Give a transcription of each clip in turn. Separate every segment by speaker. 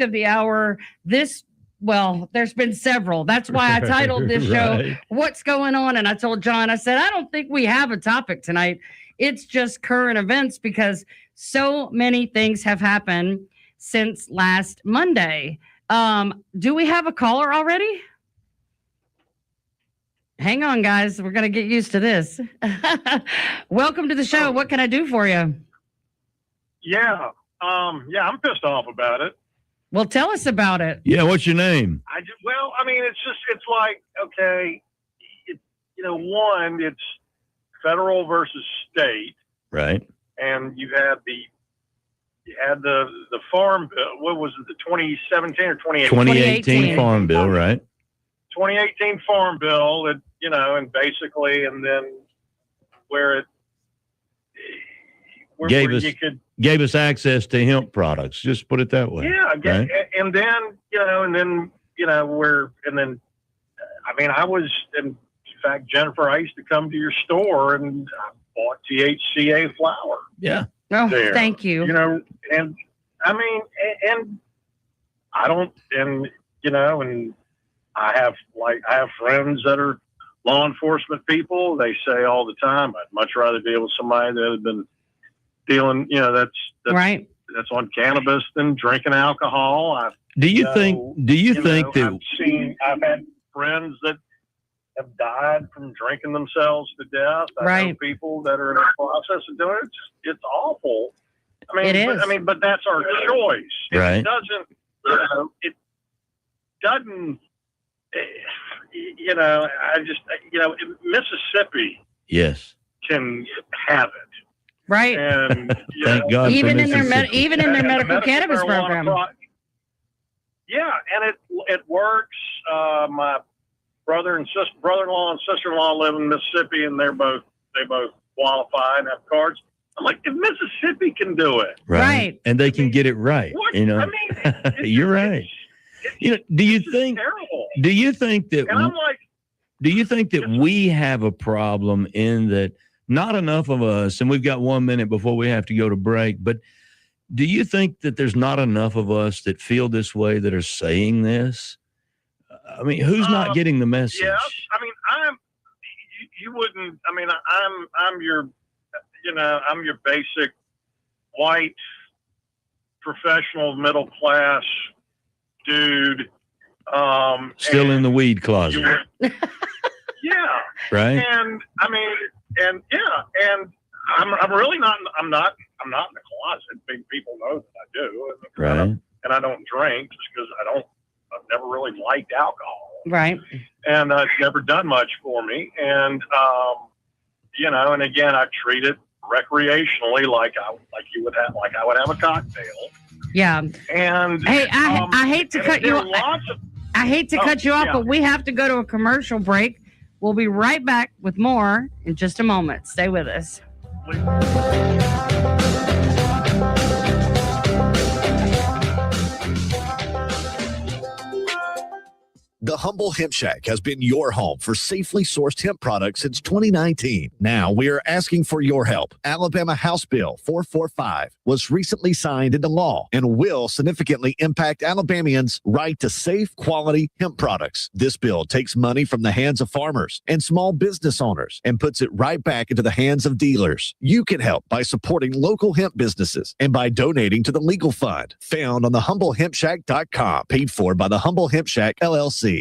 Speaker 1: of the hour. There's been several. That's why I titled this show, What's Going On? And I told John, I said, I don't think we have a topic tonight. It's just current events because so many things have happened since last Monday. Do we have a caller already? Hang on, guys. We're going to get used to this. Welcome to the show. What can I do for you?
Speaker 2: Yeah. I'm pissed off about it.
Speaker 1: Well, tell us about it.
Speaker 3: Yeah, what's your name?
Speaker 2: It's like, okay, it's federal versus state.
Speaker 3: Right.
Speaker 2: And you had the farm bill. What was it, the 2017 or 2018?
Speaker 3: 2018 farm bill, right.
Speaker 2: 2018 farm bill, and then where
Speaker 3: gave us access to hemp products. Just put it that way.
Speaker 2: Yeah,
Speaker 3: right?
Speaker 2: I was, in fact, Jennifer, I used to come to your store and I bought THCA flower.
Speaker 3: Yeah.
Speaker 1: Oh, thank you.
Speaker 2: And I have friends that are law enforcement people. They say all the time, I'd much rather deal with somebody that had been dealing, that's
Speaker 1: right.
Speaker 2: That's on cannabis than drinking alcohol. I've had friends that have died from drinking themselves to death. I know people that are in the process of doing it. It's awful.
Speaker 1: It is.
Speaker 2: But that's our choice.
Speaker 3: Right.
Speaker 2: It doesn't, Mississippi.
Speaker 3: Yes.
Speaker 2: Can have it.
Speaker 1: Right.
Speaker 2: And
Speaker 3: thank God.
Speaker 1: Even in their medical cannabis program.
Speaker 2: Yeah, and it works. My brother-in-law and sister-in-law live in Mississippi, and they both qualify and have cards. I'm like, if Mississippi can do it,
Speaker 3: right, and they can get it right, you're right. Do you think that we have a problem in that not enough of us, and we've got 1 minute before we have to go to break, but do you think that there's not enough of us that feel this way that are saying this? Who's not getting the message?
Speaker 2: Yeah, I'm your basic white professional middle class dude.
Speaker 3: Still in the weed closet.
Speaker 2: Yeah.
Speaker 3: Right.
Speaker 2: And I'm really not. I'm not in the closet. People know that I do.
Speaker 3: Right.
Speaker 2: And I don't drink just because I've never really liked alcohol.
Speaker 1: Right.
Speaker 2: And it's never done much for me. And and again, I treat it recreationally, like I would have a cocktail.
Speaker 1: Yeah.
Speaker 2: And
Speaker 1: hey, I hate to cut you off. I hate to cut you off, but we have to go to a commercial break. We'll be right back with more in just a moment. Stay with us.
Speaker 4: The Humble Hemp Shack has been your home for safely sourced hemp products since 2019. Now we are asking for your help. Alabama House Bill 445 was recently signed into law and will significantly impact Alabamians' right to safe, quality hemp products. This bill takes money from the hands of farmers and small business owners and puts it right back into the hands of dealers. You can help by supporting local hemp businesses and by donating to the legal fund found on thehumblehempshack.com, paid for by the Humble Hemp Shack, LLC.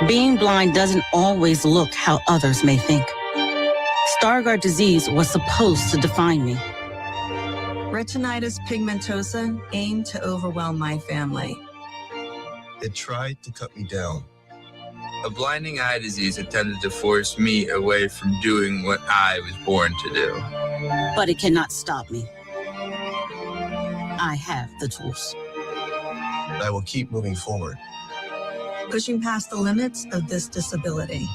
Speaker 5: Being blind doesn't always look how others may think. Stargardt disease was supposed to define me.
Speaker 6: Retinitis pigmentosa aimed to overwhelm my family.
Speaker 7: It tried to cut me down. A blinding eye disease attempted to force me away from doing what I was born to do.
Speaker 5: But it cannot stop me. I have the tools.
Speaker 7: I will keep moving forward.
Speaker 6: Pushing past the limits of this disability.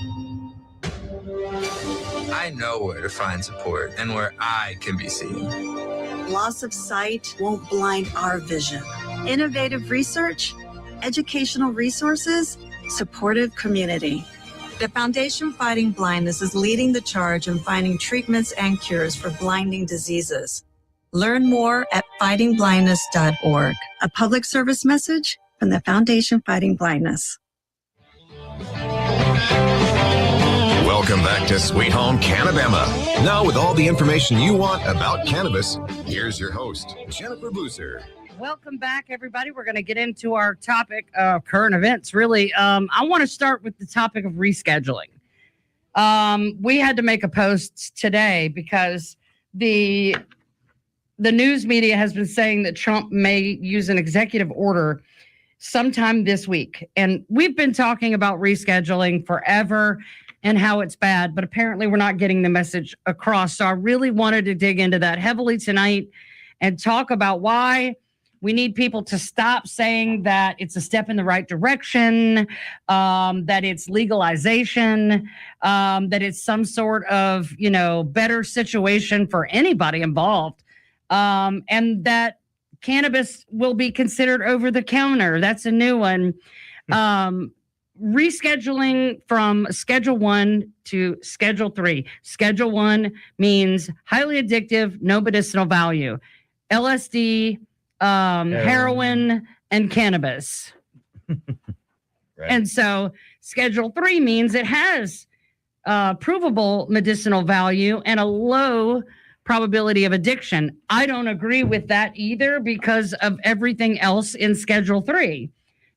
Speaker 7: I know where to find support and where I can be seen.
Speaker 6: Loss of sight won't blind our vision. Innovative research, educational resources, supportive community. The Foundation Fighting Blindness is leading the charge in finding treatments and cures for blinding diseases. Learn more at fightingblindness.org. A public service message from the Foundation Fighting Blindness.
Speaker 8: Welcome back to Sweet Home CannaBama. Now, with all the information you want about cannabis, here's your host, Jennifer Boozer.
Speaker 1: Welcome back, everybody. We're going to get into our topic of current events. Really, I want to start with the topic of rescheduling. We had to make a post today because the news media has been saying that Trump may use an executive order sometime this week. And we've been talking about rescheduling forever and how it's bad, but apparently we're not getting the message across. So I really wanted to dig into that heavily tonight and talk about why we need people to stop saying that it's a step in the right direction, that it's legalization, that it's some sort of, better situation for anybody involved, and that cannabis will be considered over the counter. That's a new one. Rescheduling from Schedule 1 to Schedule 3. Schedule 1 means highly addictive, no medicinal value. LSD, heroin, and cannabis. Right. And so Schedule 3 means it has provable medicinal value and a low probability of addiction. I don't agree with that either because of everything else in Schedule 3.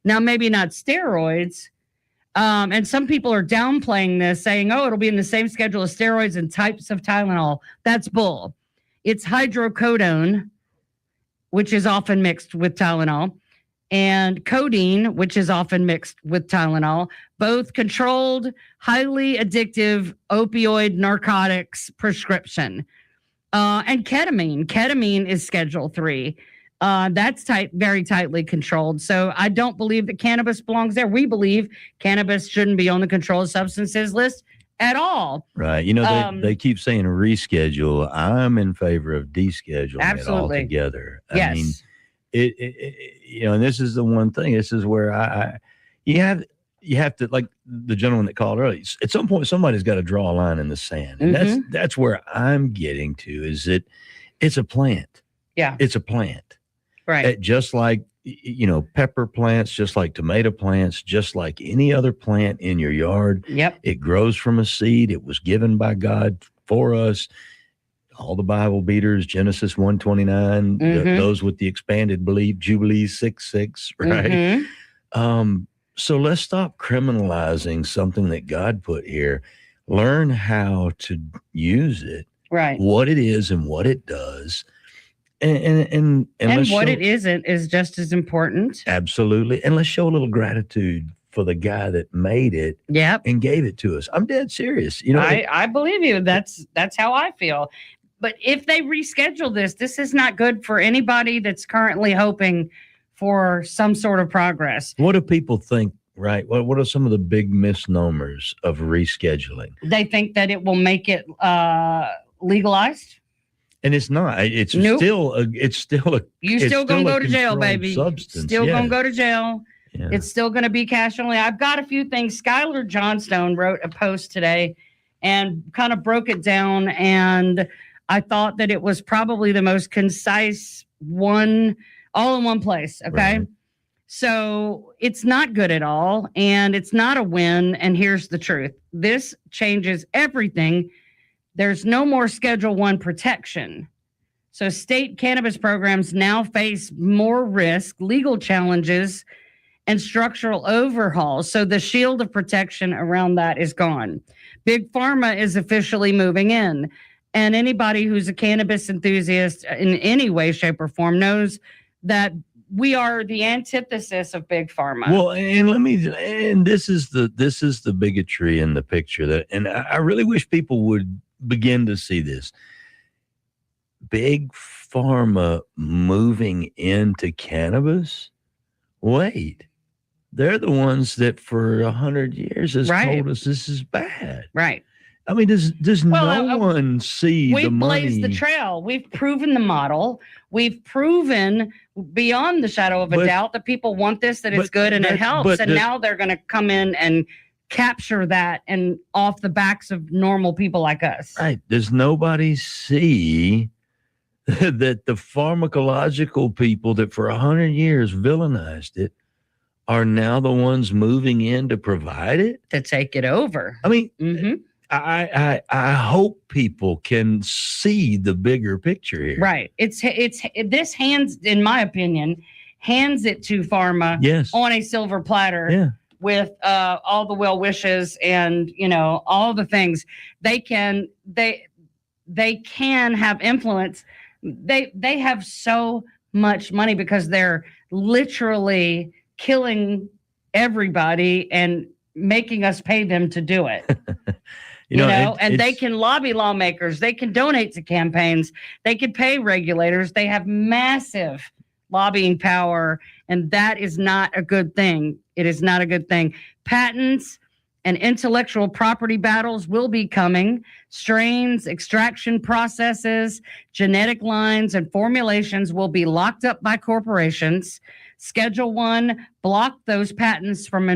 Speaker 1: Now, maybe not steroids. And some people are downplaying this, saying, it'll be in the same schedule as steroids and types of Tylenol. That's bull. It's hydrocodone, which is often mixed with Tylenol, and codeine, which is often mixed with Tylenol, both controlled, highly addictive opioid narcotics prescription. And ketamine. Ketamine is Schedule 3. That's very tightly controlled. So I don't believe that cannabis belongs there. We believe cannabis shouldn't be on the controlled substances list at all.
Speaker 3: Right. They keep saying reschedule. I'm in favor of descheduling it altogether.
Speaker 1: Yes.
Speaker 3: I mean, it and this is the one thing. This is where you have to, like the gentleman that called earlier, at some point somebody's got to draw a line in the sand. And that's where I'm getting to, is that it's a plant.
Speaker 1: Yeah.
Speaker 3: It's a plant.
Speaker 1: Right.
Speaker 3: Just like, pepper plants, just like tomato plants, just like any other plant in your yard.
Speaker 1: Yep.
Speaker 3: It grows from a seed. It was given by God for us. All the Bible beaters, Genesis 1:29, those with the expanded belief, Jubilees 6:6, right? So let's stop criminalizing something that God put here. Learn how to use it,
Speaker 1: right?
Speaker 3: What it is and what it does. And
Speaker 1: what it isn't is just as important.
Speaker 3: Absolutely. And let's show a little gratitude for the guy that made it and gave it to us. I'm dead serious.
Speaker 1: I believe you. That's how I feel. But if they reschedule this is not good for anybody that's currently hoping for some sort of progress.
Speaker 3: What do people think, right? What are some of the big misnomers of rescheduling?
Speaker 1: They think that it will make it legalized.
Speaker 3: And it's not. It's still a.
Speaker 1: You still gonna go to jail, baby.
Speaker 3: Substance.
Speaker 1: Still gonna go to jail. Yeah. It's still gonna be cash only. I've got a few things. Skylar Johnstone wrote a post today and kind of broke it down, and I thought that it was probably the most concise one, all in one place. Okay. Right. So it's not good at all, and it's not a win. And here's the truth. This changes everything. There's no more Schedule 1 protection. So state cannabis programs now face more risk, legal challenges, and structural overhauls. So the shield of protection around that is gone. Big Pharma is officially moving in. And anybody who's a cannabis enthusiast in any way, shape, or form knows that we are the antithesis of Big Pharma.
Speaker 3: Well, and this is the bigotry in the picture, and I really wish people would begin to see this. Big Pharma moving into cannabis? Wait, they're the ones that for 100 years has told us this is bad.
Speaker 1: Right.
Speaker 3: I mean, does no one see the money?
Speaker 1: We've blazed the trail. We've proven the model. We've proven beyond the shadow of a doubt that people want this, that it's good and it helps. And now they're going to come in and capture that and off the backs of normal people like us.
Speaker 3: Right. Does nobody see that the pharmacological people that for 100 years villainized it are now the ones moving in to provide it?
Speaker 1: To take it over.
Speaker 3: I mean,
Speaker 1: Mm-hmm.
Speaker 3: I hope people can see the bigger picture here.
Speaker 1: Right. This hands, in my opinion, hands it to pharma
Speaker 3: Yes.
Speaker 1: on a silver platter.
Speaker 3: Yeah.
Speaker 1: With all the well wishes and all the things they can have influence. They have so much money because they're literally killing everybody and making us pay them to do it. And they can lobby lawmakers. They can donate to campaigns. They can pay regulators. They have massive lobbying power, and that is not a good thing. It is not a good thing. Patents and intellectual property battles will be coming. Strains, extraction processes, genetic lines, and formulations will be locked up by corporations. Schedule 1 blocked those patents from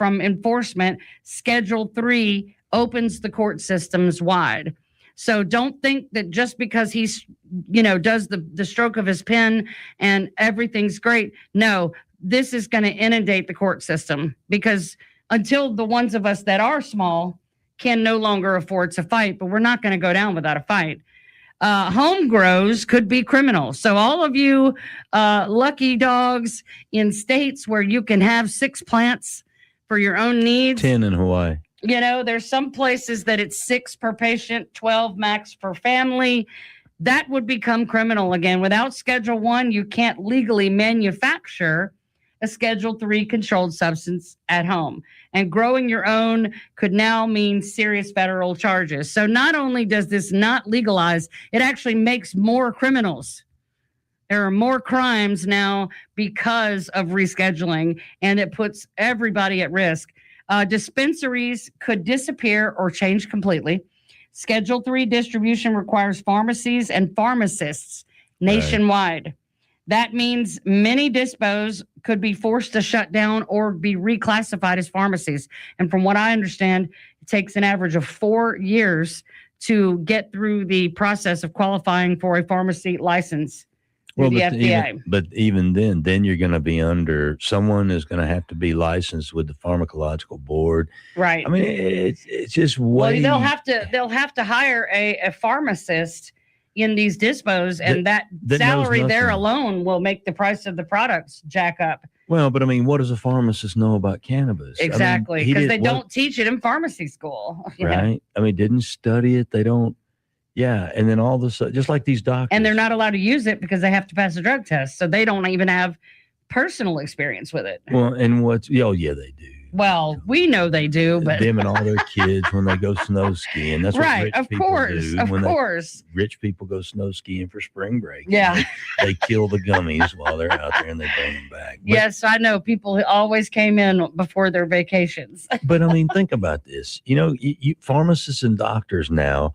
Speaker 1: enforcement. Schedule 3 opens the court systems wide. So don't think that just because he's, does the stroke of his pen and everything's great. No, this is going to inundate the court system because until the ones of us that are small can no longer afford to fight, but we're not going to go down without a fight. Home grows could be criminal. So all of you lucky dogs in states where you can have 6 plants for your own needs.
Speaker 3: 10 in Hawaii.
Speaker 1: There's some places that it's 6 per patient, 12 max per family. That would become criminal again. Without Schedule 1, you can't legally manufacture a Schedule 3 controlled substance at home. And growing your own could now mean serious federal charges. So not only does this not legalize, it actually makes more criminals. There are more crimes now because of rescheduling, and it puts everybody at risk. Dispensaries could disappear or change completely. Schedule 3 distribution requires pharmacies and pharmacists nationwide. Right. That means many dispos could be forced to shut down or be reclassified as pharmacies. And from what I understand, it takes an average of 4 years to get through the process of qualifying for a pharmacy license. Well, the FDA.
Speaker 3: Even then you're going to be under, someone is going to have to be licensed with the pharmacological board.
Speaker 1: Right.
Speaker 3: I mean, it's just way.
Speaker 1: Well, they'll have to hire a pharmacist in these dispos, and that salary there alone will make the price of the products jack up.
Speaker 3: Well, but I mean, what does a pharmacist know about cannabis?
Speaker 1: Exactly, because they don't teach it in pharmacy school.
Speaker 3: Right. I mean, didn't study it. They don't. Yeah, and then all of a sudden, just like these doctors.
Speaker 1: And they're not allowed to use it because they have to pass a drug test. So they don't even have personal experience with it.
Speaker 3: Well, and yeah, they do.
Speaker 1: Well, we know they do, but
Speaker 3: them and all their kids when they go snow skiing. That's what rich people do.
Speaker 1: Of course.
Speaker 3: Rich people go snow skiing for spring break.
Speaker 1: Yeah.
Speaker 3: They kill the gummies while they're out there and they bring them back. But,
Speaker 1: yes, I know. People always came in before their vacations.
Speaker 3: But I mean, think about this. Pharmacists and doctors now,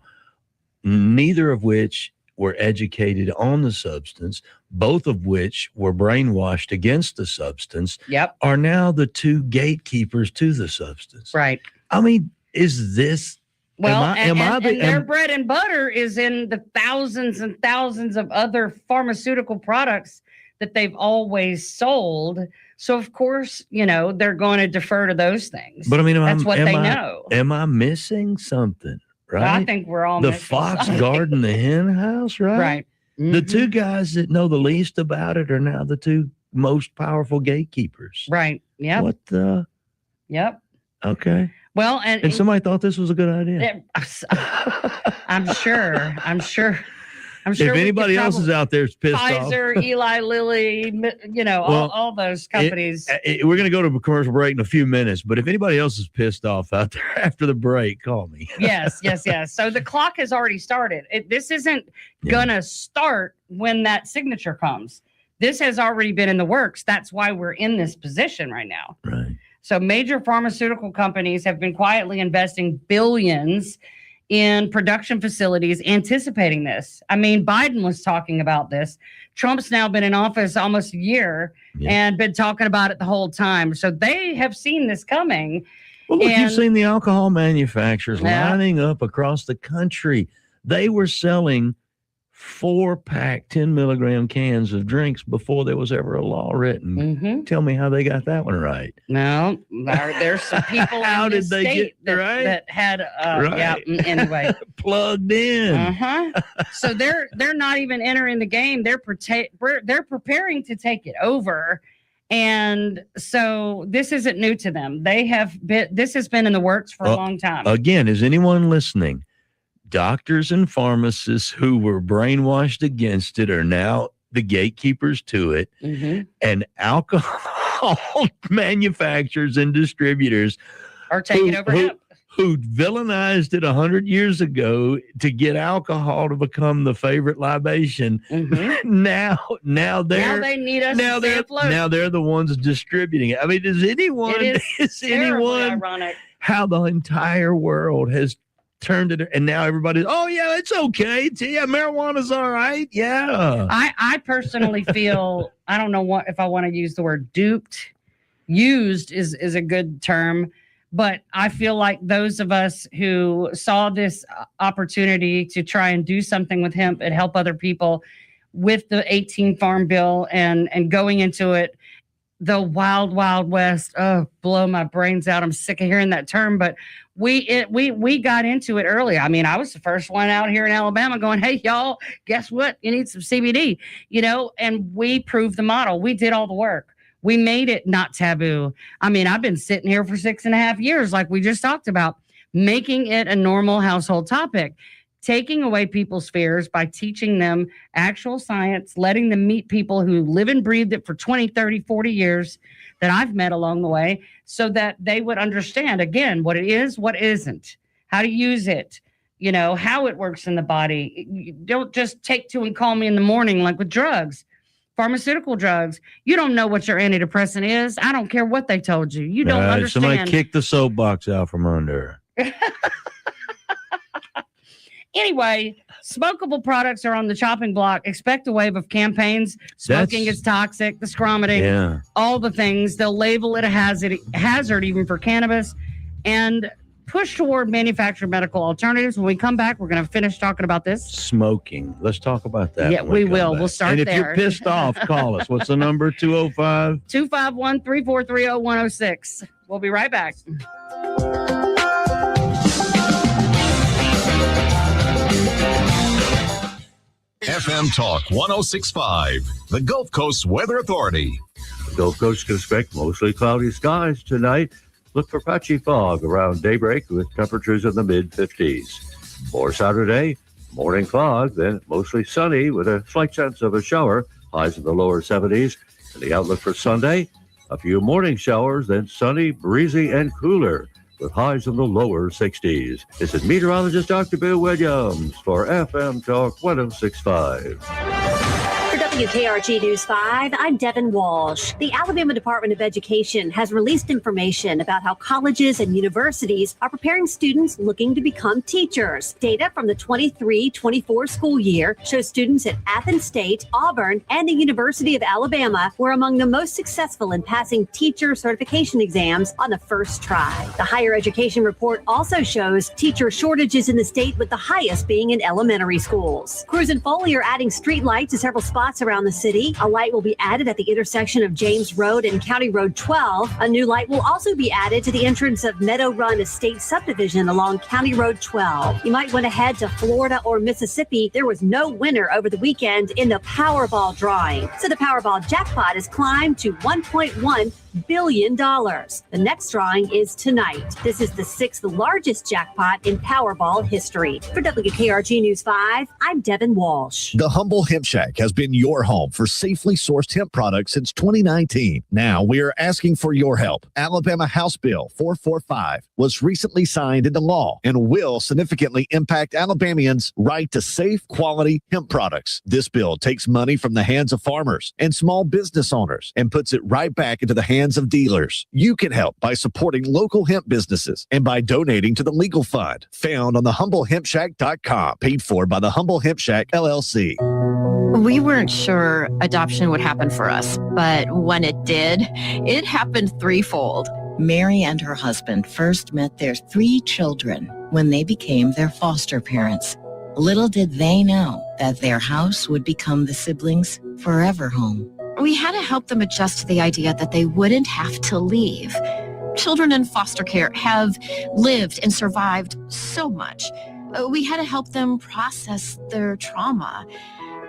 Speaker 3: neither of which were educated on the substance, both of which were brainwashed against the substance, are now the 2 gatekeepers to the substance.
Speaker 1: Right.
Speaker 3: I mean, is this...
Speaker 1: Well, and their bread and butter is in the thousands and thousands of other pharmaceutical products that they've always sold. So, of course, they're going to defer to those things.
Speaker 3: But I mean,
Speaker 1: that's what they know.
Speaker 3: Am I missing something? Right.
Speaker 1: Well, I think we're all
Speaker 3: the fox guarding the hen house, right?
Speaker 1: Right. Mm-hmm.
Speaker 3: The 2 guys that know the least about it are now the 2 most powerful gatekeepers.
Speaker 1: Right. Yeah.
Speaker 3: What the?
Speaker 1: Yep.
Speaker 3: Okay.
Speaker 1: Well, and
Speaker 3: somebody thought this was a good idea.
Speaker 1: I'm sure. If
Speaker 3: anybody else is out there is pissed off.
Speaker 1: Pfizer, Eli Lilly, all those companies.
Speaker 3: We're going to go to a commercial break in a few minutes, but if anybody else is pissed off out there after the break, call me.
Speaker 1: Yes. So the clock has already started. This isn't going to start when that signature comes. This has already been in the works. That's why we're in this position right now.
Speaker 3: Right.
Speaker 1: So major pharmaceutical companies have been quietly investing billions in production facilities anticipating this. I mean, Biden was talking about this. Trump's now been in office almost a year and been talking about it the whole time. So they have seen this coming.
Speaker 3: Well, look, you've seen the alcohol manufacturers lining up across the country. They were selling 4-pack 10 milligram cans of drinks before there was ever a law written.
Speaker 1: Mm-hmm.
Speaker 3: Tell me how they got that one right.
Speaker 1: No, there's some people
Speaker 3: How
Speaker 1: in
Speaker 3: did
Speaker 1: this
Speaker 3: they
Speaker 1: state
Speaker 3: get right?
Speaker 1: that had
Speaker 3: Right.
Speaker 1: yeah. Anyway,
Speaker 3: Plugged in.
Speaker 1: So they're not even entering the game. They're preparing to take it over. And so this isn't new to them. This has been in the works for a long time.
Speaker 3: Again, is anyone listening? Doctors and pharmacists who were brainwashed against it are now the gatekeepers to it.
Speaker 1: Mm-hmm.
Speaker 3: And alcohol manufacturers and distributors
Speaker 1: Are taking over hemp.
Speaker 3: who villainized it 100 years ago to get alcohol to become the favorite libation.
Speaker 1: Mm-hmm.
Speaker 3: Now
Speaker 1: Now they need us to stay afloat.
Speaker 3: now they're the ones distributing it. I mean, is anyone
Speaker 1: ironic
Speaker 3: how the entire world has turned it, and now everybody's, oh yeah, it's okay. Yeah, marijuana's all right. Yeah.
Speaker 1: I personally feel, I don't know if I want to use the word duped. Used is a good term, but I feel like those of us who saw this opportunity to try and do something with hemp and help other people with the 18 Farm Bill and going into it, the wild west, blow my brains out. I'm sick of hearing that term, but we got into it early. I mean, I was the first one out here in Alabama going, hey, y'all, guess what? You need some CBD, and we proved the model. We did all the work. We made it not taboo. I mean, I've been sitting here for 6.5 years, like we just talked about, making it a normal household topic, taking away people's fears by teaching them actual science, letting them meet people who live and breathed it for 20, 30, 40 years that I've met along the way, so that they would understand, again, what it is, what isn't, how to use it, how it works in the body. You don't just take two and call me in the morning like with drugs, pharmaceutical drugs. You don't know what your antidepressant is. I don't care what they told you. You don't understand.
Speaker 3: Somebody kick the soapbox out from under.
Speaker 1: Anyway, smokable products are on the chopping block. Expect a wave of campaigns. Smoking is toxic, the scromiting, all the things. They'll label it a hazard even for cannabis, and push toward manufactured medical alternatives. When we come back, we're going to finish talking about this.
Speaker 3: Smoking. Let's talk about that.
Speaker 1: Yeah, we will. We'll start there.
Speaker 3: And if you're pissed off, call us. What's the number?
Speaker 1: 205-251-3430-106. We'll be right back.
Speaker 8: FM Talk 1065, the Gulf Coast Weather Authority.
Speaker 9: The Gulf Coast can expect mostly cloudy skies tonight. Look for patchy fog around daybreak with temperatures in the mid-50s. For Saturday, morning fog, then mostly sunny with a slight chance of a shower, highs in the lower 70s. And the outlook for Sunday, a few morning showers, then sunny, breezy, and cooler with highs in the lower 60s. This is meteorologist Dr. Bill Williams for FM Talk 1065.
Speaker 10: For WKRG News 5, I'm Devin Walsh. The Alabama Department of Education has released information about how colleges and universities are preparing students looking to become teachers. Data from the 23-24 school year shows students at Athens State, Auburn, and the University of Alabama were among the most successful in passing teacher certification exams on the first try. The higher education report also shows teacher shortages in the state, with the highest being in elementary schools. Cruz and Foley are adding street lights to several spots around the city. A light will be added at the intersection of James Road and County Road 12. A new light will also be added to the entrance of Meadow Run Estate subdivision along County Road 12. You might want to head to Florida or Mississippi. There was no winner over the weekend in the Powerball drawing, so the Powerball jackpot has climbed to $1.1 billion. The next drawing is tonight. This is the 6th largest jackpot in Powerball history. For WKRG News 5, I'm Devin Walsh.
Speaker 4: The Humble Hemp Shack has been your home for safely sourced hemp products since 2019. Now we are asking for your help. Alabama House Bill 445 was recently signed into law and will significantly impact Alabamians' right to safe, quality hemp products. This bill takes money from the hands of farmers and small business owners and puts it right back into the hands of dealers. You can help by supporting local hemp businesses and by donating to the legal fund found on thehumblehempshack.com, paid for by the Humble Hemp Shack LLC.
Speaker 11: We weren't sure adoption would happen for us, but when it did, it happened threefold.
Speaker 12: Mary and her husband first met their 3 children when they became their foster parents. Little did they know that their house would become the siblings' forever home.
Speaker 11: We had to help them adjust to the idea that they wouldn't have to leave. Children in foster care have lived and survived so much. We had to help them process their trauma.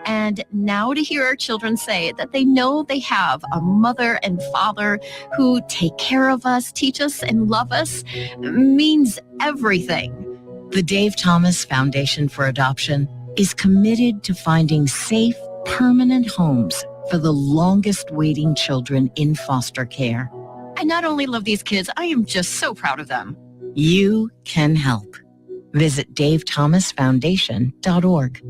Speaker 11: And now to hear our children say that they know they have a mother and father who take care of us, teach us, and love us means everything.
Speaker 12: The Dave Thomas Foundation for Adoption is committed to finding safe, permanent homes for the longest waiting children in foster care.
Speaker 11: I not only love these kids, I am just so proud of them.
Speaker 12: You can help. Visit davethomasfoundation.org.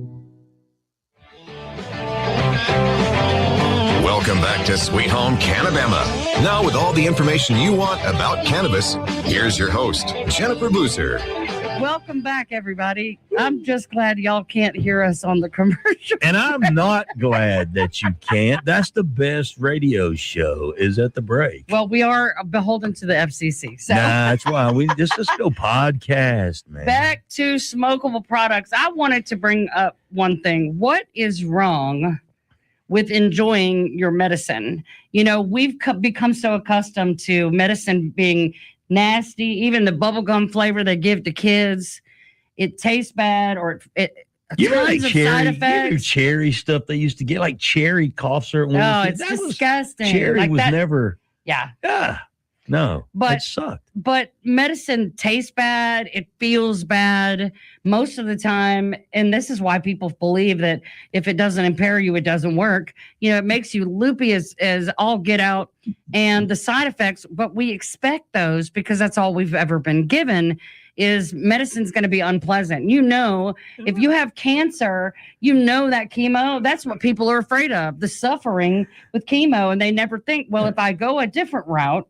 Speaker 8: Welcome back to Sweet Home CannaBama. Now with all the information you want about cannabis, here's your host, Jennifer Boozer.
Speaker 1: Welcome back, everybody. I'm just glad y'all can't hear us on the commercial.
Speaker 3: And I'm not glad that you can't. That's the best radio show is at the break.
Speaker 1: Well, we are beholden to the FCC. So
Speaker 3: That's why we just go podcast, man.
Speaker 1: back to smokable products. I wanted to bring up one thing. What is wrong with enjoying your medicine? You know, we've become so accustomed to medicine being nasty, even the bubblegum flavor they give to kids. It tastes bad, or it
Speaker 3: You know, like
Speaker 1: tons of
Speaker 3: cherry,
Speaker 1: side
Speaker 3: you know,
Speaker 1: effects.
Speaker 3: cherry stuff they used to get, like cherry cough syrup. when we
Speaker 1: No,
Speaker 3: were
Speaker 1: it's
Speaker 3: kids. That
Speaker 1: disgusting.
Speaker 3: Cherry
Speaker 1: Like
Speaker 3: was
Speaker 1: that-
Speaker 3: never.
Speaker 1: Yeah.
Speaker 3: No,
Speaker 1: But-
Speaker 3: it sucked.
Speaker 1: But medicine tastes bad. It feels bad most of the time. And this is why people believe that if it doesn't impair you, it doesn't work. You know, it makes you loopy as all get out. And the side effects, but we expect those because that's all we've ever been given is medicine's going to be unpleasant. You know, if you have cancer, you know that chemo, that's what people are afraid of, the suffering with chemo. And they never think, well, if I go a different route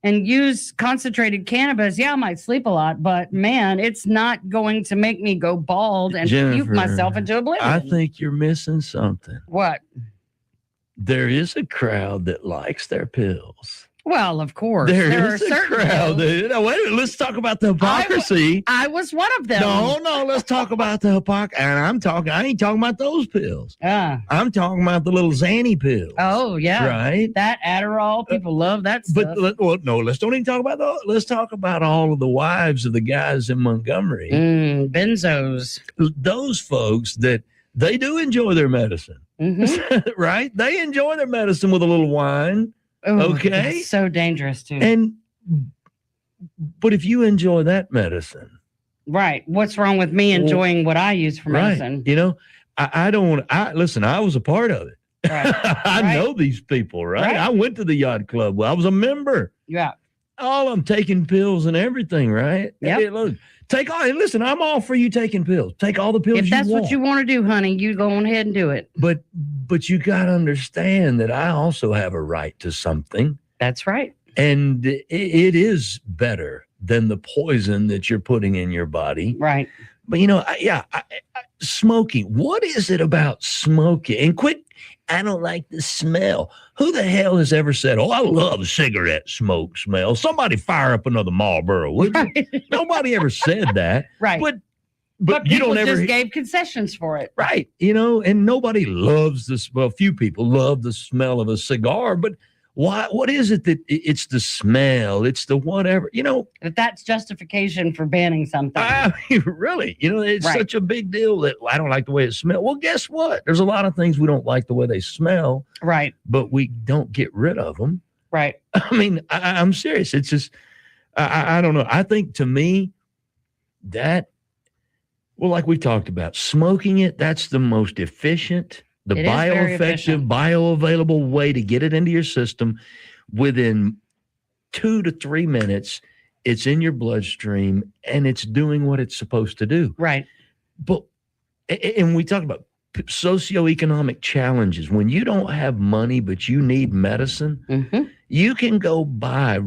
Speaker 1: and use concentrated cannabis, yeah, I might sleep a lot, but man, it's not going to make me go bald and puke
Speaker 3: Jennifer,
Speaker 1: myself into oblivion.
Speaker 3: I think you're missing something.
Speaker 1: What?
Speaker 3: There is a crowd that likes their pills.
Speaker 1: Well, of course.
Speaker 3: There
Speaker 1: are
Speaker 3: is a
Speaker 1: certain
Speaker 3: crowd.
Speaker 1: pills.
Speaker 3: Wait a minute. Let's talk about the hypocrisy.
Speaker 1: I was one of them.
Speaker 3: No. Let's talk about the hypocrisy. And I ain't talking about those pills. I'm talking about the little Xanny pills.
Speaker 1: Oh, yeah.
Speaker 3: Right.
Speaker 1: That Adderall, people love that stuff.
Speaker 3: But let's don't even talk about those. Let's talk about all of the wives of the guys in Montgomery.
Speaker 1: Benzos.
Speaker 3: Those folks that they do enjoy their medicine.
Speaker 1: Mm-hmm.
Speaker 3: Right? They enjoy their medicine with a little wine.
Speaker 1: Ooh,
Speaker 3: okay.
Speaker 1: It's so dangerous, too.
Speaker 3: But if you enjoy that medicine.
Speaker 1: Right. What's wrong with me enjoying what I use for medicine?
Speaker 3: You know, I don't want to, listen, I was a part of it.
Speaker 1: Right.
Speaker 3: I know these people, right? I went to the yacht club. I was a member.
Speaker 1: Yeah.
Speaker 3: All of them taking pills and everything, right?
Speaker 1: Yep.
Speaker 3: Hey, look, listen, I'm all for you taking pills. Take all the pills
Speaker 1: If that's
Speaker 3: you want.
Speaker 1: what you want to do, honey, you go on ahead and do it.
Speaker 3: But you got to understand that I also have a right to something.
Speaker 1: That's right.
Speaker 3: And it is better than the poison that you're putting in your body.
Speaker 1: Right.
Speaker 3: But, you know, smoking. What is it about smoking? And quit. I don't like the smell. Who the hell has ever said, oh, I love cigarette smoke smell? Somebody fire up another Marlboro, would you? Nobody ever said that.
Speaker 1: Right.
Speaker 3: But
Speaker 1: people
Speaker 3: you don't ever
Speaker 1: just gave concessions for it.
Speaker 3: Right. You know, and nobody loves this. Well, few people love the smell of a cigar, but why? What is it that it's the smell? It's the whatever, you know.
Speaker 1: That's justification for banning something.
Speaker 3: I mean, really, you know, it's such a big deal that I don't like the way it smells. Well, guess what? There's a lot of things we don't like the way they smell.
Speaker 1: Right.
Speaker 3: But we don't get rid of them.
Speaker 1: Right.
Speaker 3: I mean, I'm serious. It's just, I don't know. I think to me that, well, like we talked about, smoking it, that's the most efficient, the bioeffective, bioavailable way to get it into your system. Within 2 to 3 minutes, it's in your bloodstream and it's doing what it's supposed to do.
Speaker 1: Right.
Speaker 3: But, and we talk about socioeconomic challenges. When you don't have money, but you need medicine, you can go buy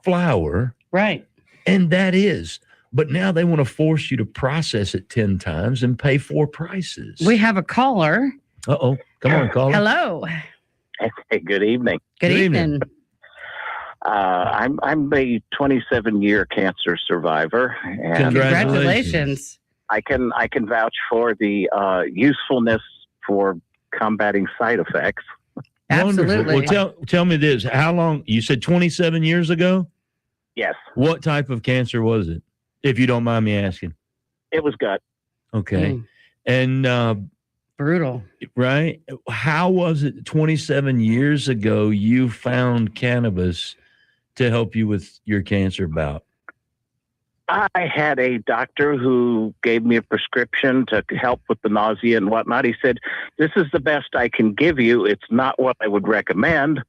Speaker 3: flour.
Speaker 1: Right.
Speaker 3: And that is. But now they want to force you to process it 10 times and pay 4 prices.
Speaker 1: We have a caller.
Speaker 3: Uh-oh. Come on, caller.
Speaker 1: Hello.
Speaker 13: Hey, good evening.
Speaker 1: Good evening.
Speaker 13: I'm a 27-year cancer survivor. And
Speaker 1: Congratulations.
Speaker 13: I can vouch for the usefulness for combating side effects.
Speaker 1: Absolutely.
Speaker 3: Wonderful. Well, tell me this. How long? You said 27 years ago?
Speaker 13: Yes.
Speaker 3: What type of cancer was it, if you don't mind me asking?
Speaker 13: It was gut.
Speaker 3: Okay. And
Speaker 1: brutal.
Speaker 3: Right? How was it 27 years ago you found cannabis to help you with your cancer bout?
Speaker 13: I had a doctor who gave me a prescription to help with the nausea and whatnot. He said, "This is the best I can give you. It's not what I would recommend,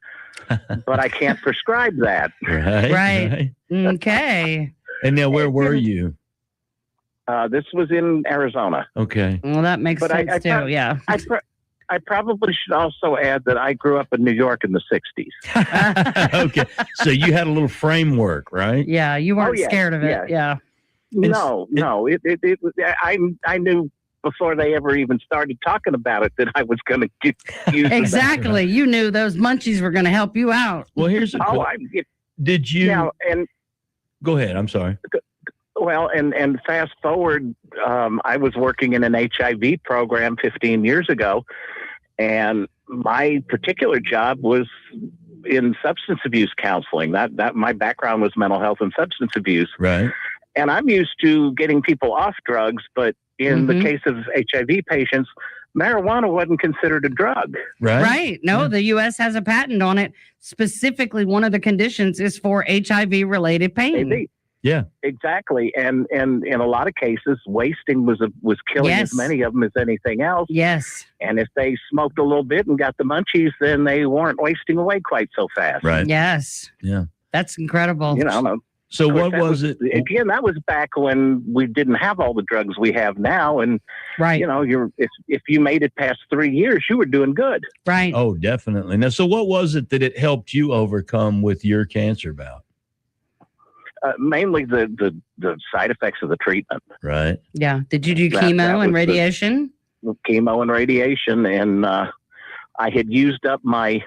Speaker 13: but I can't prescribe that."
Speaker 3: Right.
Speaker 1: Okay.
Speaker 3: And now where were you?
Speaker 13: This was in Arizona.
Speaker 3: Okay.
Speaker 1: Well, that makes sense too. Yeah.
Speaker 13: I probably should also add that I grew up in New York in the 60s.
Speaker 3: Okay. So you had a little framework, right?
Speaker 1: Yeah. You weren't scared of it. Yeah.
Speaker 13: No. It was, I knew before they ever even started talking about it that I was going to use
Speaker 1: Exactly. You knew those munchies were going to help you out.
Speaker 3: Well, here's did you?
Speaker 13: Now, and
Speaker 3: go ahead. I'm sorry.
Speaker 13: Well, and fast forward, I was working in an HIV program 15 years ago, and my particular job was in substance abuse counseling. That my background was mental health and substance abuse.
Speaker 3: Right.
Speaker 13: And I'm used to getting people off drugs, but in the case of HIV patients, marijuana wasn't considered a drug.
Speaker 1: Right. No, the U.S. has a patent on it. Specifically, one of the conditions is for HIV related pain.
Speaker 3: Yeah,
Speaker 13: exactly. And in a lot of cases, wasting was killing as many of them as anything else.
Speaker 1: Yes.
Speaker 13: And if they smoked a little bit and got the munchies, then they weren't wasting away quite so fast.
Speaker 3: Right.
Speaker 1: Yes.
Speaker 3: Yeah.
Speaker 1: That's incredible.
Speaker 3: So what was it?
Speaker 13: Again, that was back when we didn't have all the drugs we have now. And, if you made it past 3 years, you were doing good.
Speaker 1: Right.
Speaker 3: Oh, definitely. Now, so what was it that it helped you overcome with your cancer bout?
Speaker 13: Mainly the side effects of the treatment.
Speaker 3: Right.
Speaker 1: Yeah. Did you do chemo and radiation?
Speaker 13: Chemo and radiation. And I had used up my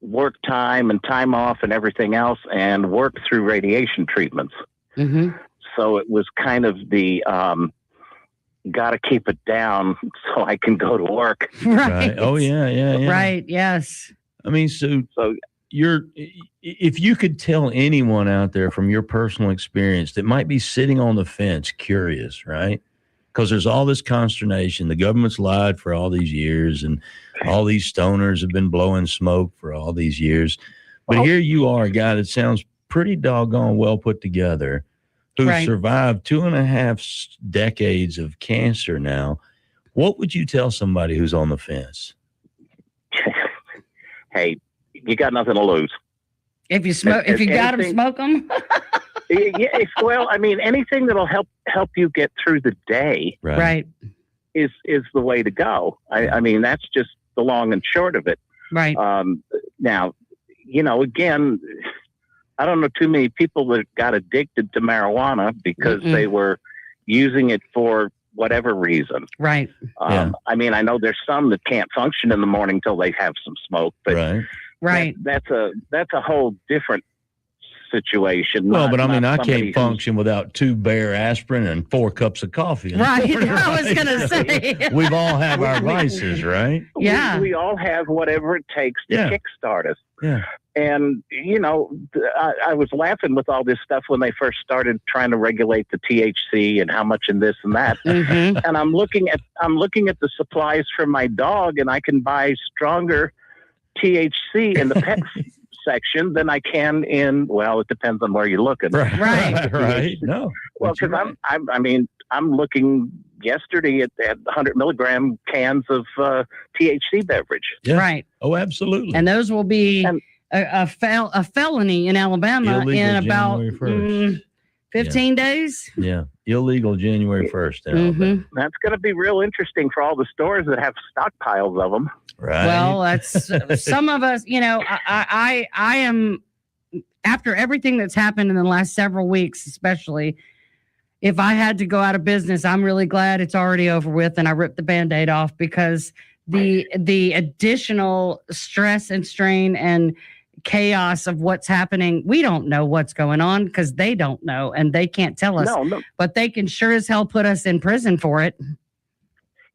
Speaker 13: work time and time off and everything else and worked through radiation treatments.
Speaker 1: Mm-hmm.
Speaker 13: So it was kind of the got to keep it down so I can go to work.
Speaker 1: Right.
Speaker 3: Oh, yeah.
Speaker 1: Right. Yes.
Speaker 3: I mean, so if you could tell anyone out there from your personal experience that might be sitting on the fence, curious, right? Because there's all this consternation. The government's lied for all these years, and all these stoners have been blowing smoke for all these years. But here you are, a guy that sounds pretty doggone well put together, who survived 2.5 decades of cancer now. What would you tell somebody who's on the fence?
Speaker 13: Hey, you got nothing to lose.
Speaker 1: If you smoke, if you got them, smoke them.
Speaker 13: Well, I mean, anything that'll help you get through the day,
Speaker 1: right,
Speaker 13: is the way to go. I mean, that's just the long and short of it.
Speaker 1: Right.
Speaker 13: Now, again, I don't know too many people that got addicted to marijuana because they were using it for whatever reason.
Speaker 1: Right.
Speaker 13: I mean, I know there's some that can't function in the morning till they have some smoke, but that's a whole different situation.
Speaker 3: Well, but I mean, I can't function without 2 Bear aspirin and 4 cups of coffee.
Speaker 1: Right. I was going to say.
Speaker 3: We've all have our vices, right?
Speaker 1: Yeah.
Speaker 13: We all have whatever it takes to kickstart us.
Speaker 3: Yeah.
Speaker 13: And, I was laughing with all this stuff when they first started trying to regulate the THC and how much in this and that.
Speaker 1: Mm-hmm.
Speaker 13: And I'm looking at the supplies for my dog, and I can buy stronger THC in the pet section than I can in, well, it depends on where you're looking.
Speaker 3: Right. No.
Speaker 13: Well, because I'm looking yesterday at 100 milligram cans of THC beverage.
Speaker 3: Yeah.
Speaker 1: Right.
Speaker 3: Oh, absolutely.
Speaker 1: And those will be a felony in Alabama
Speaker 3: illegal
Speaker 1: in about
Speaker 3: January 1st.
Speaker 1: 15 days.
Speaker 3: Yeah. Illegal January 1st. In Alabama.
Speaker 13: That's going to be real interesting for all the stores that have stockpiles of them.
Speaker 3: Right.
Speaker 1: Well, that's some of us, I am, after everything that's happened in the last several weeks, especially, if I had to go out of business, I'm really glad it's already over with and I ripped the Band-Aid off, because the additional stress and strain and chaos of what's happening. We don't know what's going on because they don't know and they can't tell us.
Speaker 13: No.
Speaker 1: But they can sure as hell put us in prison for it.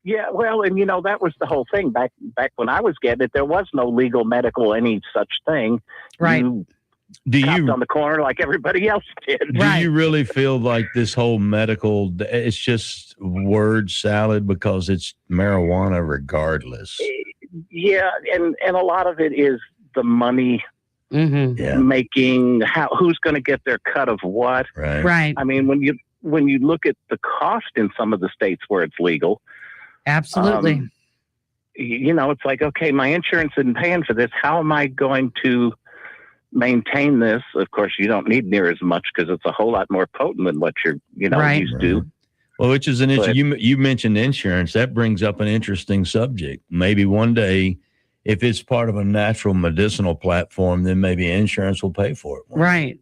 Speaker 13: Yeah, well, and that was the whole thing back when I was getting it. There was no legal, medical, any such thing.
Speaker 1: Right.
Speaker 3: Do you
Speaker 13: on the corner like everybody else did?
Speaker 3: Do you really feel like this whole medical, it's just word salad because it's marijuana regardless?
Speaker 13: Yeah, and a lot of it is the money making. Who's going to get their cut of what?
Speaker 1: Right.
Speaker 13: I mean, when you look at the cost in some of the states where it's legal,
Speaker 1: absolutely.
Speaker 13: It's like, okay, my insurance isn't paying for this. How am I going to maintain this? Of course, you don't need near as much because it's a whole lot more potent than what you're used to.
Speaker 3: Well, which is an you mentioned insurance. That brings up an interesting subject. Maybe one day, if it's part of a natural medicinal platform, then maybe insurance will pay for it.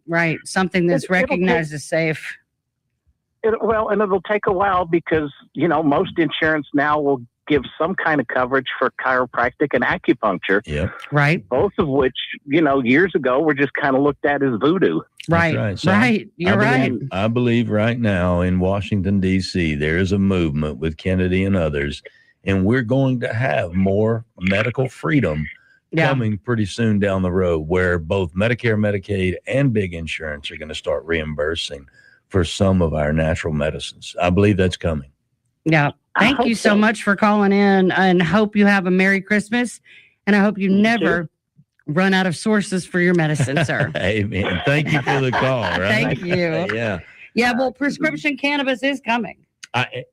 Speaker 1: Right. Something that's recognized as safe.
Speaker 13: And it'll take a while because, most insurance now will give some kind of coverage for chiropractic and acupuncture.
Speaker 3: Yeah.
Speaker 1: Right.
Speaker 13: Both of which, years ago were just kind of looked at as voodoo.
Speaker 1: Right.
Speaker 3: So
Speaker 1: right. You're right.
Speaker 3: I believe right now in Washington, D.C., there is a movement with Kennedy and others, and we're going to have more medical freedom coming pretty soon down the road where both Medicare, Medicaid, and big insurance are going to start reimbursing for some of our natural medicines. I believe that's coming.
Speaker 1: Yeah. Thank you so much for calling in, and hope you have a Merry Christmas. And I hope you never run out of sources for your medicine, sir.
Speaker 3: Amen. Thank you for the call. Right?
Speaker 1: Thank you.
Speaker 3: Yeah.
Speaker 1: Well, prescription cannabis is coming.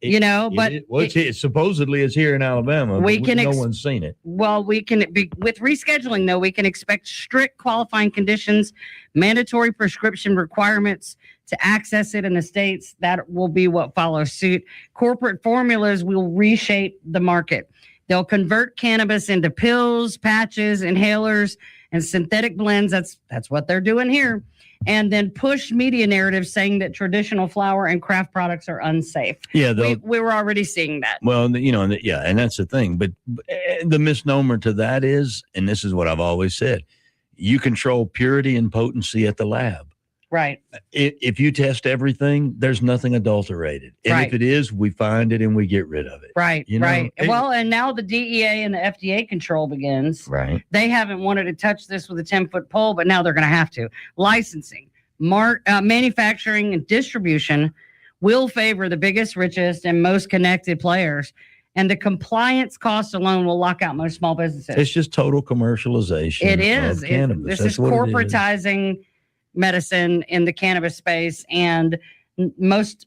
Speaker 3: It's supposedly it's here in Alabama. No one's seen it.
Speaker 1: Well, with rescheduling though, we can expect strict qualifying conditions, mandatory prescription requirements to access it in the states. That will be what follows suit. Corporate formulas will reshape the market. They'll convert cannabis into pills, patches, inhalers, and synthetic blends. That's what they're doing here. And then push media narratives saying that traditional flower and craft products are unsafe.
Speaker 3: Yeah,
Speaker 1: we were already seeing that.
Speaker 3: Well, and that's the thing. But the misnomer to that is, and this is what I've always said, you control purity and potency at the lab.
Speaker 1: Right.
Speaker 3: If you test everything, there's nothing adulterated. And if it is, we find it and we get rid of it.
Speaker 1: Right. Right. Well, and now the DEA and the FDA control begins.
Speaker 3: Right.
Speaker 1: They haven't wanted to touch this with a 10-foot pole, but now they're going to have to. Licensing, manufacturing, and distribution will favor the biggest, richest, and most connected players. And the compliance cost alone will lock out most small businesses.
Speaker 3: It's just total commercialization.
Speaker 1: It is.
Speaker 3: Of cannabis.
Speaker 1: This is corporatizing medicine in the cannabis space, and most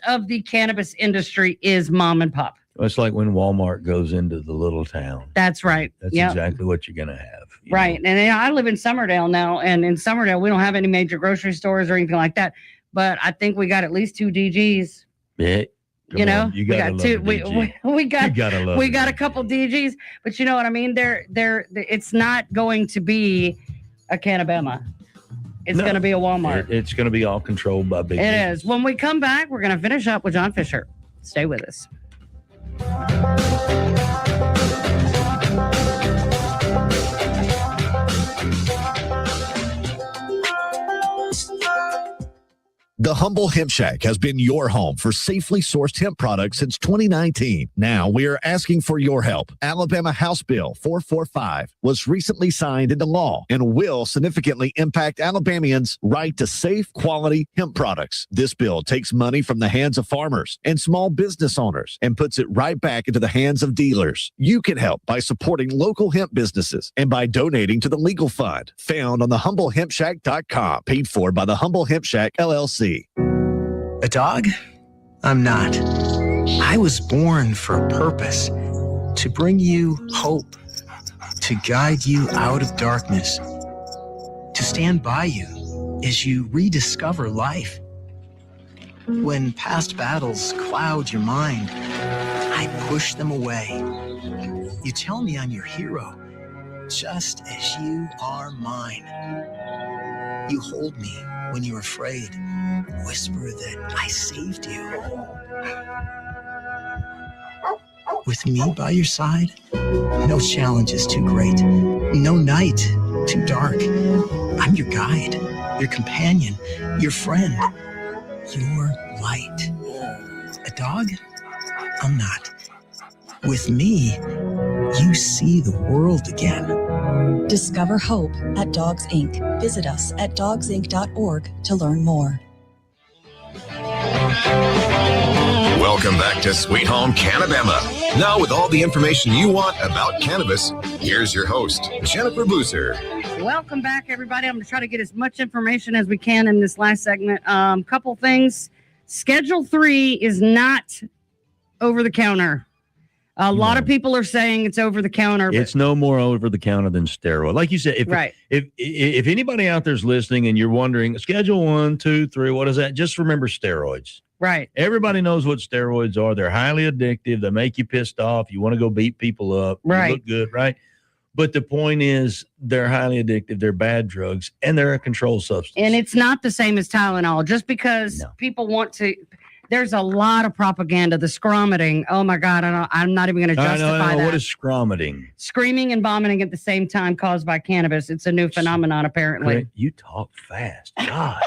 Speaker 1: of the cannabis industry is mom and pop.
Speaker 3: It's like when Walmart goes into the little town.
Speaker 1: That's right.
Speaker 3: That's exactly what you're going to have.
Speaker 1: Right. And I live in Summerdale now, and in Summerdale we don't have any major grocery stores or anything like that, but I think we got at least 2 DGs.
Speaker 3: Yeah.
Speaker 1: You got 2. We got a couple DGs, but you know what I mean? It's not going to be a CannaBama. It's going to be a Walmart.
Speaker 3: It's going to be all controlled by big business.
Speaker 1: It is. When we come back, we're going to finish up with John Fisher. Stay with us.
Speaker 4: The Humble Hemp Shack has been your home for safely sourced hemp products since 2019. Now we are asking for your help. Alabama House Bill 445 was recently signed into law and will significantly impact Alabamians' right to safe, quality hemp products. This bill takes money from the hands of farmers and small business owners and puts it right back into the hands of dealers. You can help by supporting local hemp businesses and by donating to the legal fund found on thehumblehempshack.com, paid for by the Humble Hemp Shack, LLC.
Speaker 14: A dog? I'm not. I was born for a purpose, to bring you hope, to guide you out of darkness, to stand by you as you rediscover life. When past battles cloud your mind, I push them away. You tell me I'm your hero, just as you are mine. You hold me when you're afraid, whisper that I saved you. With me by your side, no challenge is too great, no night too dark. I'm your guide, your companion, your friend, your light. A dog? I'm not. With me, you see the world again.
Speaker 6: Discover hope at Dogs Inc. Visit us at dogsinc.org to learn more.
Speaker 8: Welcome back to Sweet Home CannaBama. Now with all the information you want about cannabis, here's your host, Jennifer Boozer.
Speaker 1: Welcome back, everybody. I'm going to try to get as much information as we can in this last segment. Couple things. Schedule 3 is not over the counter. A lot of people are saying it's over the counter.
Speaker 3: It's no more over the counter than steroid. Like you said, if anybody out there's listening and you're wondering, Schedule 1, 2, 3, what is that? Just remember steroids.
Speaker 1: Right.
Speaker 3: Everybody knows what steroids are. They're highly addictive. They make you pissed off. You want to go beat people up.
Speaker 1: Right.
Speaker 3: You look good, right? But the point is, they're highly addictive. They're bad drugs, and they're a controlled substance.
Speaker 1: And it's not the same as Tylenol. Just because people want to, there's a lot of propaganda. The scromiting. Oh my God, I'm not even going to justify that.
Speaker 3: What is scromiting?
Speaker 1: Screaming and vomiting at the same time caused by cannabis. It's a new phenomenon, apparently.
Speaker 3: You talk fast. God.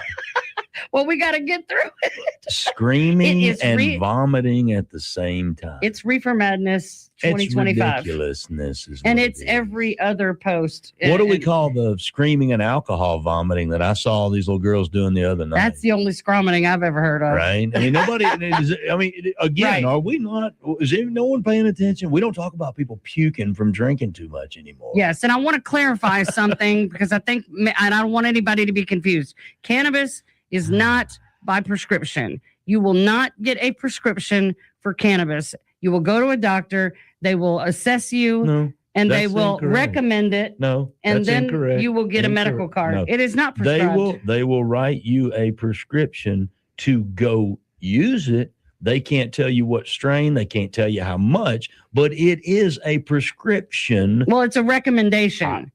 Speaker 1: Well, we got to get through it.
Speaker 3: Screaming and vomiting at the same time.
Speaker 1: It's Reefer Madness 2025.
Speaker 3: It's ridiculousness.
Speaker 1: And it's every other post.
Speaker 3: What do we call the screaming and alcohol vomiting that I saw all these little girls doing the other night?
Speaker 1: That's the only scromiting I've ever heard of.
Speaker 3: Right? I mean, nobody, again, are we not, is no one paying attention? We don't talk about people puking from drinking too much anymore.
Speaker 1: Yes, and I want to clarify something because I think, and I don't want anybody to be confused. Cannabis is not by prescription. You will not get a prescription for cannabis. You will go to a doctor. They will assess you, and they will recommend it. And then you will get a medical card.
Speaker 3: No.
Speaker 1: It is not prescribed.
Speaker 3: They will write you a prescription to go use it. They can't tell you what strain. They can't tell you how much, but it is a prescription.
Speaker 1: Well, it's a recommendation.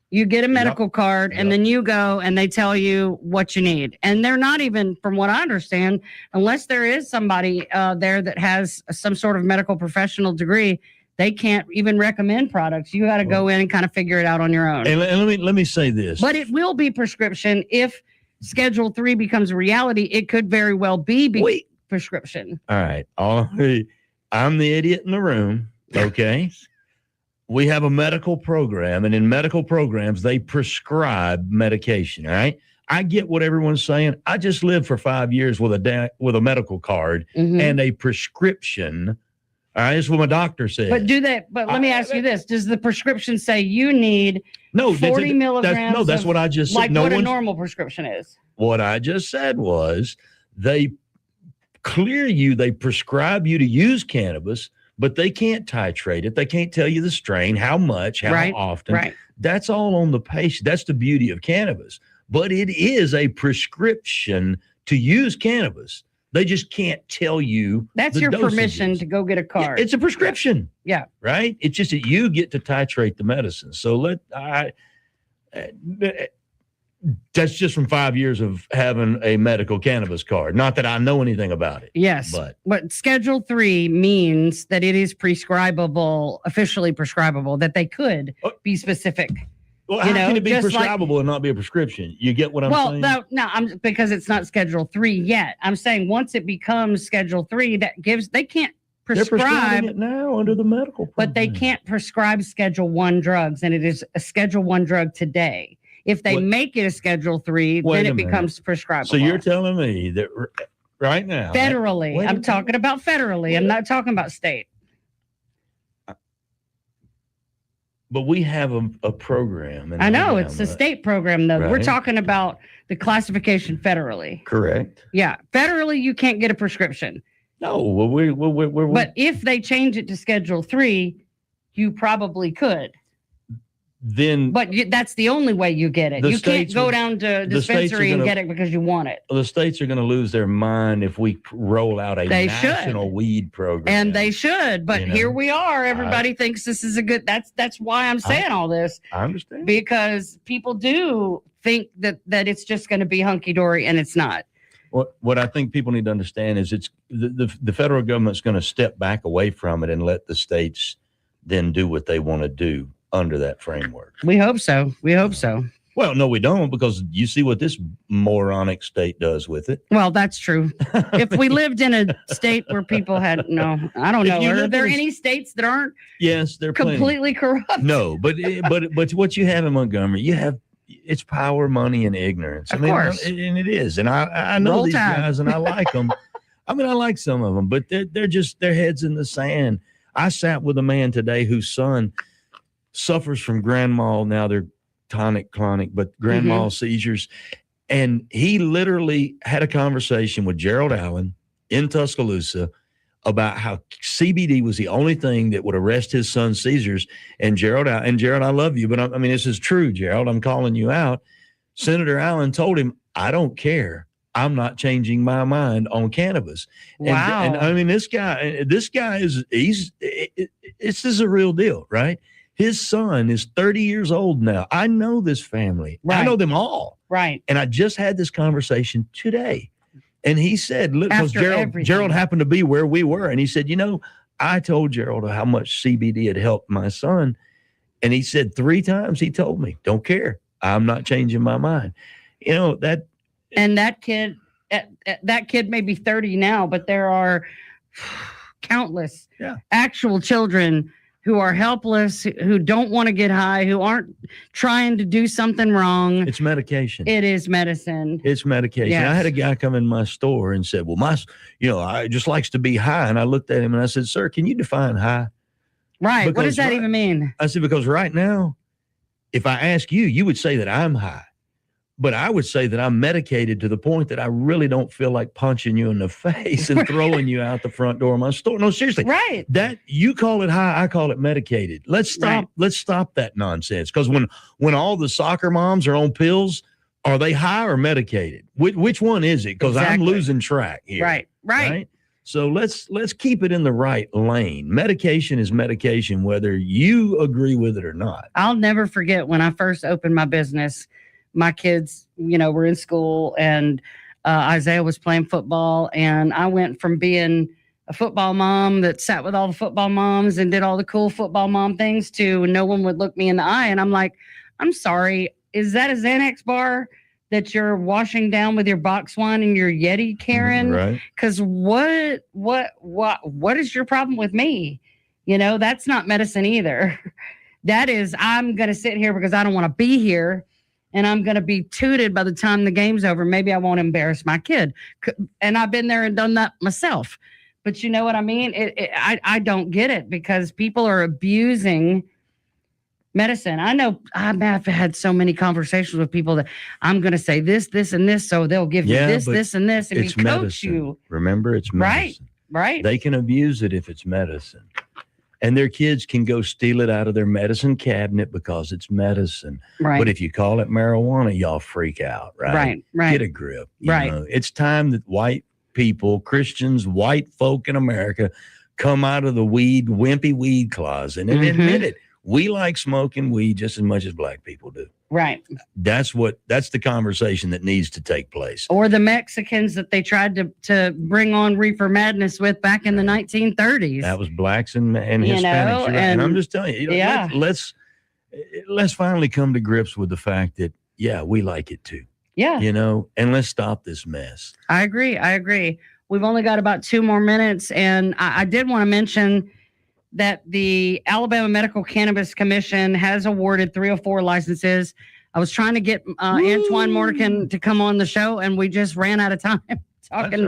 Speaker 1: You get a medical card, and then you go and they tell you what you need. And they're not even, from what I understand, unless there is somebody there that has some sort of medical professional degree, they can't even recommend products. You got to go in and kind of figure it out on your own.
Speaker 3: And let me say this.
Speaker 1: But it will be prescription if Schedule 3 becomes a reality. It could very well be prescription.
Speaker 3: All right. I'm the idiot in the room. Okay. We have a medical program, and in medical programs, they prescribe medication. All right. I get what everyone's saying. I just lived for 5 years with a medical card and a prescription. All right. That's what my doctor said.
Speaker 1: But let me ask you this. Does the prescription say you need 40 milligrams?
Speaker 3: That's what I just said.
Speaker 1: Like what a normal prescription is.
Speaker 3: What I just said was they clear you, they prescribe you to use cannabis, but they can't titrate it. They can't tell you the strain, how much, how often.
Speaker 1: Right.
Speaker 3: That's all on the patient. That's the beauty of cannabis. But it is a prescription to use cannabis. They just can't tell you.
Speaker 1: That's your permission to go get a card.
Speaker 3: Yeah, it's a prescription.
Speaker 1: Yeah.
Speaker 3: Right? It's just that you get to titrate the medicine. So that's just from 5 years of having a medical cannabis card. Not that I know anything about it.
Speaker 1: Yes. But Schedule 3 means that it is prescribable, officially prescribable, that they could be specific.
Speaker 3: Well, how can it be prescribable and not be a prescription? You get what I'm saying?
Speaker 1: Well, no, because it's not Schedule 3 yet. I'm saying once it becomes Schedule 3, they can't prescribe.
Speaker 3: They're prescribing it now under the medical program.
Speaker 1: But they can't prescribe Schedule 1 drugs, and it is a Schedule 1 drug today. If they make it a Schedule 3, then it becomes prescribable.
Speaker 3: So you're telling me that right now.
Speaker 1: Federally. I'm talking about federally. I'm not talking about state.
Speaker 3: But we have a program.
Speaker 1: I know. It's a state program, though.
Speaker 3: Right.
Speaker 1: We're talking about the classification federally.
Speaker 3: Correct.
Speaker 1: Yeah. Federally, you can't get a prescription.
Speaker 3: No. Well,
Speaker 1: but if they change it to Schedule 3, you probably could. But that's the only way you get it. You can't go down to a dispensary and get it because you want it.
Speaker 3: The states are going to lose their mind if we roll out a national weed program.
Speaker 1: And they should. But here we are. Everybody thinks this is a good. That's why I'm saying all this.
Speaker 3: I understand.
Speaker 1: Because people do think that it's just going to be hunky dory, and it's not.
Speaker 3: What I think people need to understand is it's the federal government's going to step back away from it and let the states then do what they want to do. under that framework.
Speaker 1: We hope so. We hope so.
Speaker 3: Well, no, we don't, because you see what this moronic state does with it.
Speaker 1: Well, that's true. If we lived in a state where people had I don't know. Are there any states that aren't?
Speaker 3: Yes, they're
Speaker 1: completely corrupt.
Speaker 3: No, but what you have in Montgomery, it's power, money, and ignorance.
Speaker 1: Of course,
Speaker 3: and it is. And I know
Speaker 1: Roll
Speaker 3: these
Speaker 1: Tide.
Speaker 3: guys, and I like them. I mean, I like some of them, but they're just their heads in the sand. I sat with a man today whose son suffers from grand mal. Now they're tonic-clonic, but grand mal seizures. And he literally had a conversation with Gerald Allen in Tuscaloosa about how CBD was the only thing that would arrest his son's seizures. And Gerald, I love you, but I mean, this is true, Gerald. I'm calling you out. Senator Allen told him, I don't care. I'm not changing my mind on cannabis.
Speaker 1: Wow.
Speaker 3: And I mean, this guy this is a real deal, right? His son is 30 years old now. I know this family.
Speaker 1: Right.
Speaker 3: I know them all.
Speaker 1: Right.
Speaker 3: And I just had this conversation today. And he said, look, because Gerald happened to be where we were. And he said, I told Gerald how much CBD had helped my son. And he said 3 times he told me, don't care. I'm not changing my mind. And that kid may be 30 now, but there are countless actual children who are helpless, who don't want to get high, who aren't trying to do something wrong. It's medication.
Speaker 1: It is medicine.
Speaker 3: It's medication.
Speaker 1: Yes.
Speaker 3: I had a guy come in my store and said, well, I just likes to be high. And I looked at him and I said, sir, can you define high?
Speaker 1: Right. What does that even mean?
Speaker 3: I said, because right now, if I ask you, you would say that I'm high. But I would say that I'm medicated to the point that I really don't feel like punching you in the face and throwing you out the front door of my store. No, seriously.
Speaker 1: Right.
Speaker 3: That you call it high, I call it medicated. Let's stop.
Speaker 1: Right.
Speaker 3: Let's stop that nonsense. Because when all the soccer moms are on pills, are they high or medicated? Which one is it? Because I'm losing track here.
Speaker 1: Right.
Speaker 3: So let's keep it in the right lane. Medication is medication, whether you agree with it or not.
Speaker 1: I'll never forget when I first opened my business. My kids, were in school, and Isaiah was playing football, and I went from being a football mom that sat with all the football moms and did all the cool football mom things to no one would look me in the eye. And I'm like, I'm sorry, is that a Xanax bar that you're washing down with your box wine and your Yeti, Karen?
Speaker 3: Right.
Speaker 1: Because what is your problem with me? That's not medicine either. That is, I'm going to sit here because I don't want to be here. And I'm going to be tooted by the time the game's over. Maybe I won't embarrass my kid. And I've been there and done that myself. But you know what I mean? I don't get it, because people are abusing medicine. I know I've had so many conversations with people that I'm going to say this, and this. So they'll give you this, and this. And
Speaker 3: it's
Speaker 1: coach
Speaker 3: medicine.
Speaker 1: You.
Speaker 3: Remember, it's medicine.
Speaker 1: Right.
Speaker 3: They can abuse it if it's medicine. And their kids can go steal it out of their medicine cabinet because it's medicine.
Speaker 1: Right.
Speaker 3: But if you call it marijuana, y'all freak out, right?
Speaker 1: Right.
Speaker 3: Get a grip.
Speaker 1: Right.
Speaker 3: It's time that white people, Christians, white folk in America come out of the wimpy weed closet and admit it. We like smoking weed just as much as black people do.
Speaker 1: Right.
Speaker 3: That's the conversation that needs to take place.
Speaker 1: Or the Mexicans that they tried to bring on reefer madness with back in the 1930s.
Speaker 3: That was blacks and Hispanics. And I'm just telling you, let's finally come to grips with the fact that, we like it too.
Speaker 1: Yeah.
Speaker 3: And let's stop this mess.
Speaker 1: I agree. We've only got about 2 more minutes. And I did want to mention that the Alabama Medical Cannabis Commission has awarded 3 or 4 licenses. I was trying to get Antoine Morgan to come on the show, and we just ran out of time talking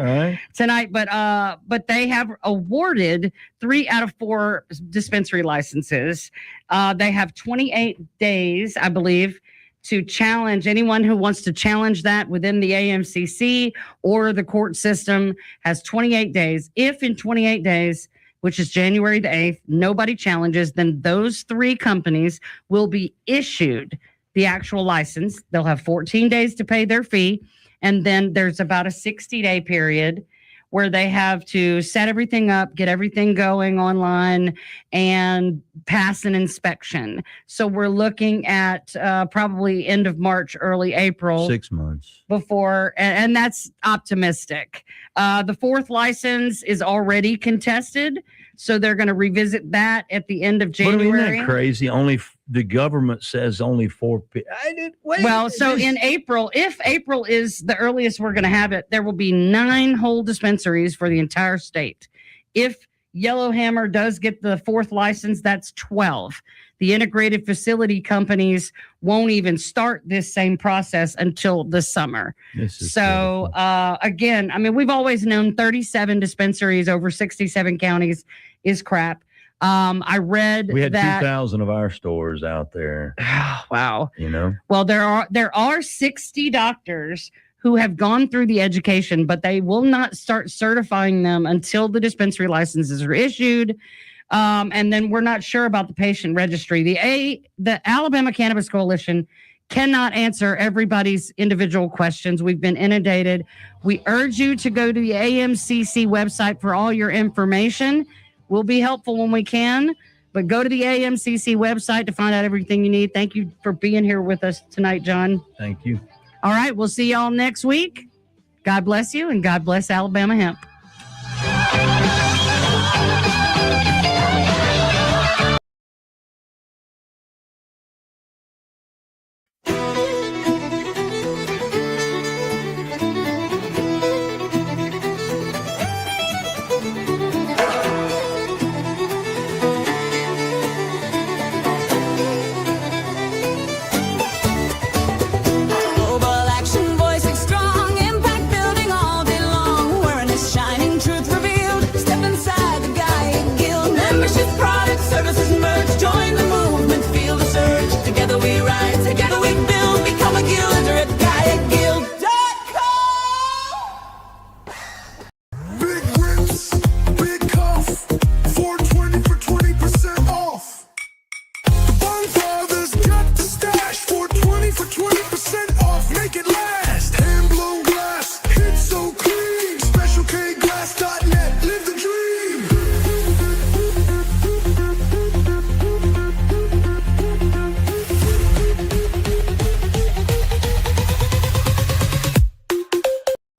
Speaker 1: tonight. But they have awarded 3 out of 4 dispensary licenses. They have 28 days, I believe, to challenge anyone who wants to challenge that within the AMCC or the court system has 28 days. If in 28 days, which is January the 8th, nobody challenges, then those 3 companies will be issued the actual license. They'll have 14 days to pay their fee. And then there's about a 60-day period where they have to set everything up, get everything going online, and pass an inspection. So we're looking at probably end of March, early April.
Speaker 3: 6 months.
Speaker 1: Before, and that's optimistic. The 4th license is already contested. So they're going to revisit that at the end of
Speaker 3: But I mean,
Speaker 1: January.
Speaker 3: isn't that crazy? The government says only 4 people.
Speaker 1: Well, so in April, if April is the earliest we're going to have it, there will be 9 whole dispensaries for the entire state. If Yellowhammer does get the 4th license, that's 12. The integrated facility companies won't even start this same process until the summer. So again, I mean, we've always known 37 dispensaries over 67 counties is crap. I read
Speaker 3: we had
Speaker 1: that
Speaker 3: 2,000 of our stores out there.
Speaker 1: Wow.
Speaker 3: You know,
Speaker 1: well, there are 60 doctors who have gone through the education, but they will not start certifying them until the dispensary licenses are issued. And then we're not sure about the patient registry. The Alabama Cannabis Coalition cannot answer everybody's individual questions. We've been inundated. We urge you to go to the AMCC website for all your information. We'll be helpful when we can, but go to the AMCC website to find out everything you need. Thank you for being here with us tonight, John.
Speaker 3: Thank you.
Speaker 1: All right, we'll see y'all next week. God bless you, and God bless Alabama Hemp.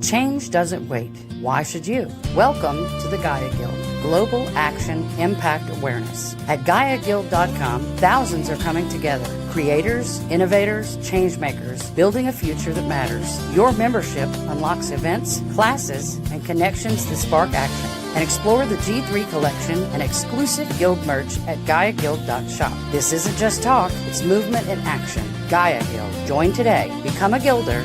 Speaker 15: Change doesn't wait. Why should you? Welcome to the Gaia Guild, Global Action Impact Awareness. At GaiaGuild.com, thousands are coming together. Creators, innovators, change makers, building a future that matters. Your membership unlocks events, classes, and connections that spark action. And explore the G3 collection and exclusive guild merch at GaiaGuild.shop. This isn't just talk, it's movement in action. Gaia Guild. Join today. Become a guilder.